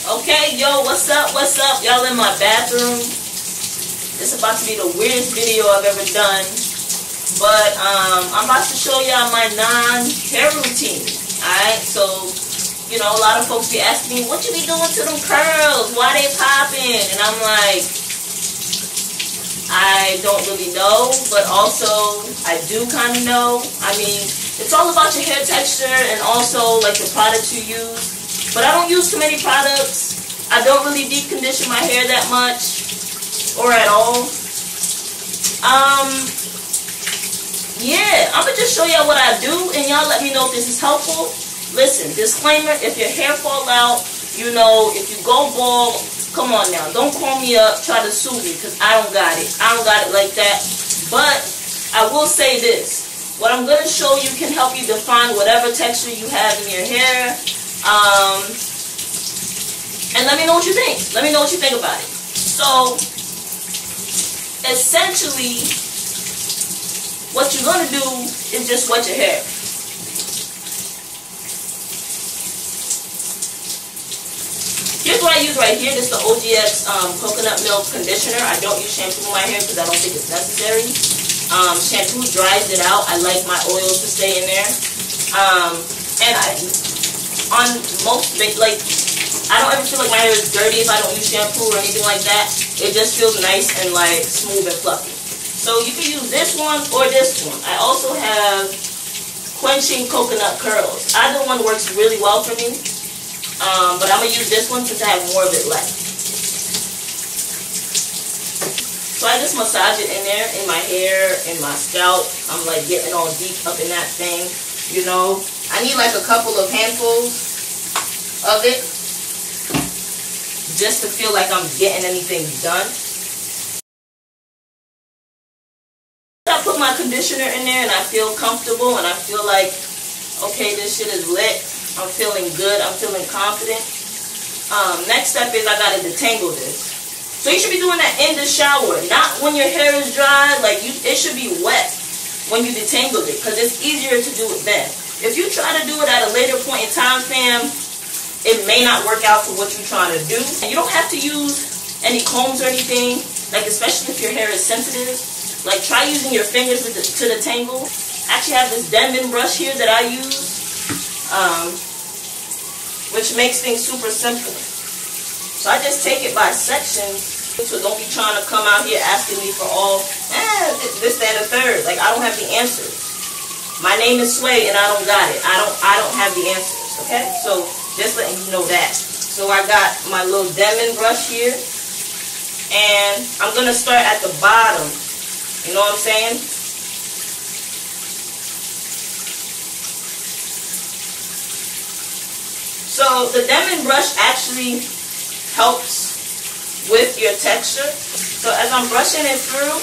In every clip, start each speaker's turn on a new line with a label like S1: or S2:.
S1: Okay, yo, what's up? What's up? Y'all in my bathroom. This is about to be the weirdest video I've ever done. But I'm about to show y'all my non-hair routine. Alright, so you know, a lot of folks be asking me, what you be doing to them curls? Why they popping? And I'm like, I don't really know, but also I do kind of know. I mean, it's all about your hair texture and also like the products you use. But I don't use too many products. I don't really deep condition my hair that much or at all. Yeah, I'm gonna just show y'all what I do and y'all let me know if this is helpful. Listen, disclaimer, if your hair fall out, you know, if you go bald, come on now, don't call me up, try to sue me, because I don't got it. I don't got it like that. But I will say this. What I'm going to show you can help you define whatever texture you have in your hair. And let me know what you think. Let me know what you think about it. So, essentially, what you're going to do is just wet your hair. Here's what I use right here. This is the OGX coconut milk conditioner. I don't use shampoo in my hair because I don't think it's necessary. Shampoo dries it out. I like my oils to stay in there. And on most, like, I don't ever feel like my hair is dirty if I don't use shampoo or anything like that. It just feels nice and like smooth and fluffy. So you can use this one or this one. I also have quenching coconut curls. Either one works really well for me. But I'm going to use this one since I have more of it left. So I just massage it in there, in my hair, in my scalp. I'm like getting all deep up in that thing, you know. I need like a couple of handfuls of it just to feel like I'm getting anything done. I put my conditioner in there and I feel comfortable and I feel like, okay, this shit is lit. I'm feeling good. I'm feeling confident. Next step is I gotta detangle this. So you should be doing that in the shower, not when your hair is dry. Like it should be wet when you detangle it, because it's easier to do it then. If you try to do it at a later point in time, fam, it may not work out for what you're trying to do. And you don't have to use any combs or anything. Like especially if your hair is sensitive. Like try using your fingers to detangle. I actually have this Detangling brush here that I use. Which makes things super simple. So I just take it by sections. So don't be trying to come out here asking me for all, this, that, and the third. Like I don't have the answers. My name is Sway and I don't got it. I don't have the answers. Okay? So just letting you know that. So I got my little Detangling brush here. And I'm gonna start at the bottom. You know what I'm saying? So the Detangling brush actually helps with your texture. So as I'm brushing it through,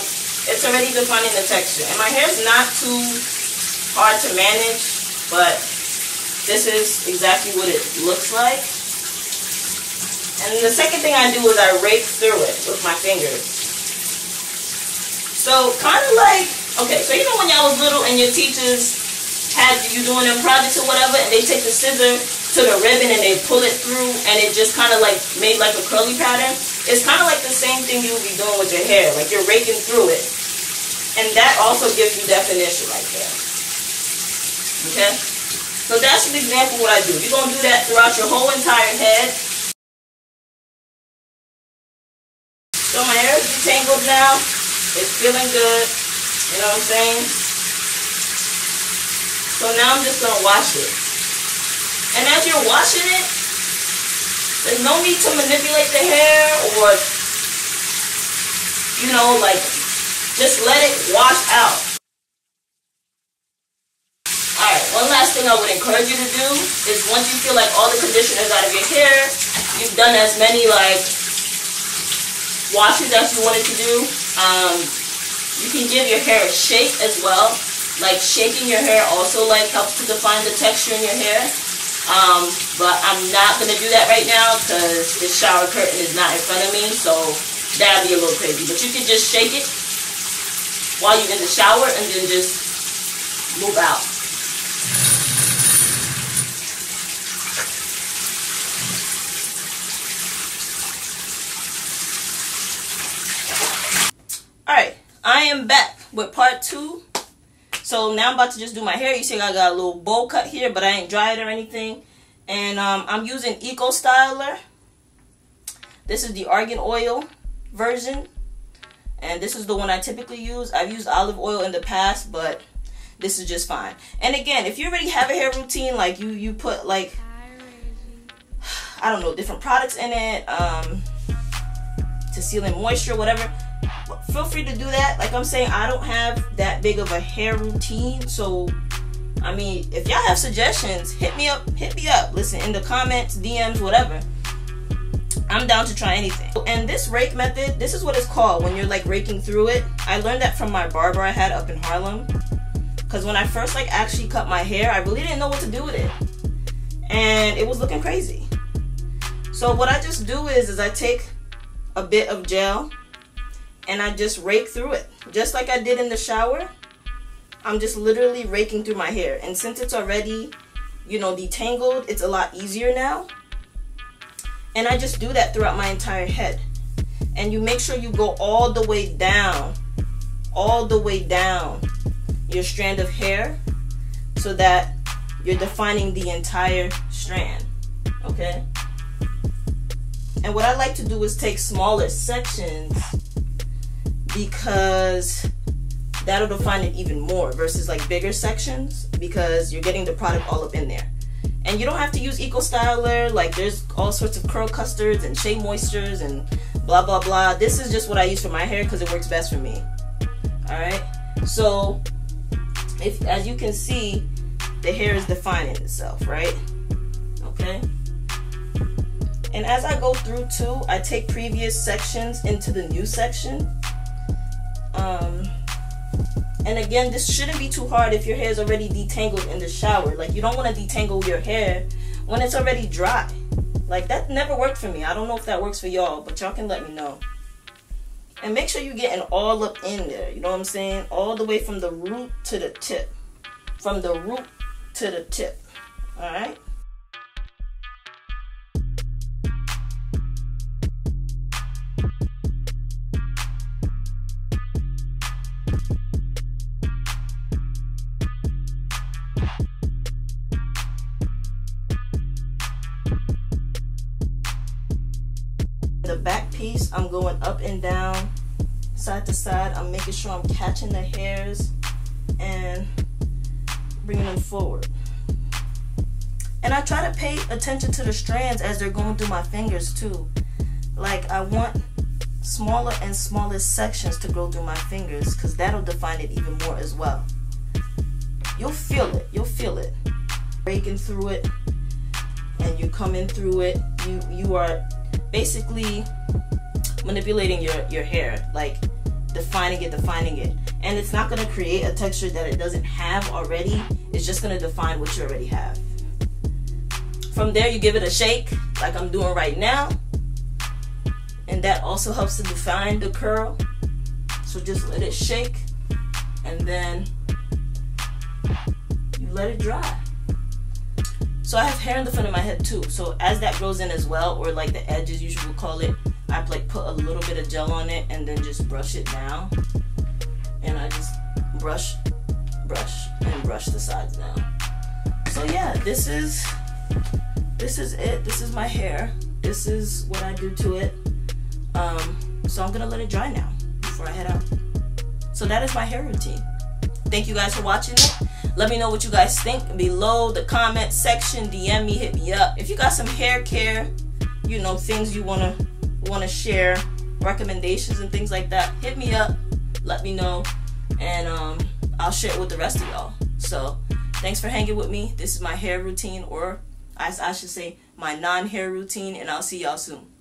S1: it's already defining the texture. And my hair is not too hard to manage, but this is exactly what it looks like. And the second thing I do is I rake through it with my fingers. So kind of like, okay, so you know when y'all was little and your teachers had you doing them projects or whatever, and they take the scissor to the ribbon and they pull it through and it just kind of like made like a curly pattern. It's kind of like the same thing you would be doing with your hair, like you're raking through it, and that also gives you definition right there. Okay, so that's an example of what I do. You're gonna do that throughout your whole entire head. So my hair is detangled now. It's feeling good. You know what I'm saying? So now I'm just gonna wash it. And as you're washing it, there's no need to manipulate the hair or, you know, like, just let it wash out. Alright, one last thing I would encourage you to do is once you feel like all the conditioner is out of your hair, you've done as many, like, washes as you wanted to do, you can give your hair a shake as well. Like, shaking your hair also, like, helps to define the texture in your hair. But I'm not going to do that right now because the shower curtain is not in front of me, so that'll be a little crazy. But you can just shake it while you're in the shower and then just move out. with part 2. So now I'm about to just do my hair. You see I got a little bowl cut here, but I ain't dried or anything. And I'm using Eco Styler. This is the argan oil version. And this is the one I typically use. I've used olive oil in the past, but this is just fine. And again, if you already have a hair routine, like you put like, I don't know, different products in it to seal in moisture, whatever, feel free to do that. Like I'm saying, I don't have that big of a hair routine. So, I mean, if y'all have suggestions, hit me up. Listen, in the comments, DMs, whatever. I'm down to try anything. And this rake method, this is what it's called when you're like raking through it. I learned that from my barber I had up in Harlem. Because when I first like actually cut my hair, I really didn't know what to do with it. And it was looking crazy. So what I just do is I take a bit of gel and I just rake through it. Just like I did in the shower. I'm just literally raking through my hair. And since it's already, you know, detangled, it's a lot easier now. And I just do that throughout my entire head. And you make sure you go all the way down your strand of hair so that you're defining the entire strand, okay? And what I like to do is take smaller sections because that'll define it even more versus like bigger sections because you're getting the product all up in there. And you don't have to use Eco Styler. Like there's all sorts of curl custards and shea moistures and blah blah blah. This is just what I use for my hair because it works best for me. Alright, so if, as you can see, the hair is defining itself, right? Okay. And as I go through too, I take previous sections into the new section. And again, this shouldn't be too hard if your hair is already detangled in the shower. Like, you don't want to detangle your hair when it's already dry. Like, that never worked for me. I don't know if that works for y'all, but y'all can let me know. And make sure you're getting all up in there. You know what I'm saying? All the way from the root to the tip. From the root to the tip. Alright? The back piece, I'm going up and down, side to side. I'm making sure I'm catching the hairs and bringing them forward. And I try to pay attention to the strands as they're going through my fingers too. Like, I want smaller and smaller sections to go through my fingers because that'll define it even more as well. You'll feel it. You'll feel it. Raking through it and you come in through it. You are basically manipulating your hair, like defining it, and it's not going to create a texture that it doesn't have already. It's just going to define what you already have. From there, you give it a shake like I'm doing right now, and that also helps to define the curl. So just let it shake and then you let it dry. So I have hair in the front of my head too. So as that grows in as well, or like the edges, usually we'll call it, I like put a little bit of gel on it and then just brush it down. And I just brush, and brush the sides down. So yeah, this is it. This is my hair. This is what I do to it. So I'm gonna let it dry now before I head out. So that is my hair routine. Thank you guys for watching it. Let me know what you guys think below the comment section. DM me, hit me up. If you got some hair care, you know, things you wanna share, recommendations and things like that, hit me up. Let me know, and I'll share it with the rest of y'all. So thanks for hanging with me. This is my hair routine, or as I should say, my non-hair routine, and I'll see y'all soon.